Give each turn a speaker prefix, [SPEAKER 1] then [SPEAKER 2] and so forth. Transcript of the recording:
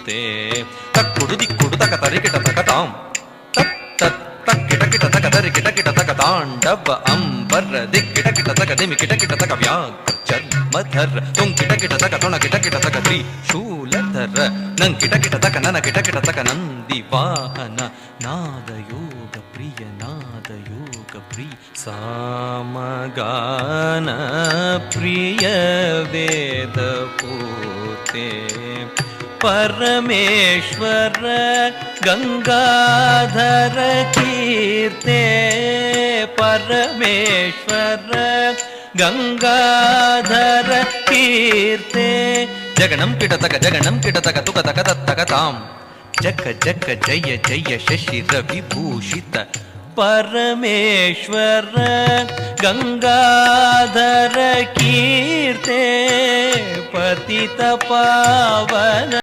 [SPEAKER 1] ಕೀರ್ತೆ ತಕ್ಕುಡು ದಿಕ್ಕುಡು ತಕ ತರಿಕಿಟ ತಕ ತಾಂ ತಕ್ ತತ್ ತಕ್ಕಿಟ ಕಿಟ ತಕ ತರಿಕಿಟ ಕಿಟ ತಕ ತಾಂಡವ ಅಂಬರ ದಿಕ್ಕಿಟ ಕಿಟ ತಕ ದಿಮಿ ಕಿಟ ಕಿಟ ತಕ ವ್ಯಾಘ್ರ ಚರ್ಮಧರ ತುಂಕಿಟ ಕಿಟ ತಕ ತೊಣ ಕಿಟ ಕಿಟ ತಕ ತ್ರಿಶೂಲಧರ ನಂ ಕಿಟ ಕಿಟ ತಕ ನನ ಕಿಟ ಕಿಟ ತಕ ನಂದಿ ವಾಹನ ನಾದಯೋಗ ಪ್ರಿಯ ನಾದಯೋಗ ಪ್ರಿಯ ಸಾಮಗಾನ ಪ್ರಿಯ ವೇದ ಪೂತೆ ಪರಮೇಶ್ವರ ಗಂಗಾಧರ ಕೀರ್ತೆ ಪರಮೇಶ್ವರ ಗಂಗಾಧರ ಕೀರ್ತೆ ಜಗಣಂ ಕಿಟತಕ ತುಕ ತಕ ತತ್ತಕ ತಾಂ ಜಗ ಜಗ ಜಯ ಜಯ ಶಶಿರ ವಿಭೂಷಿತ ಪರಮೇಶ್ವರ ಗಂಗಾಧರ ಕೀರ್ತೆ ಪತಿತ ಪಾವನ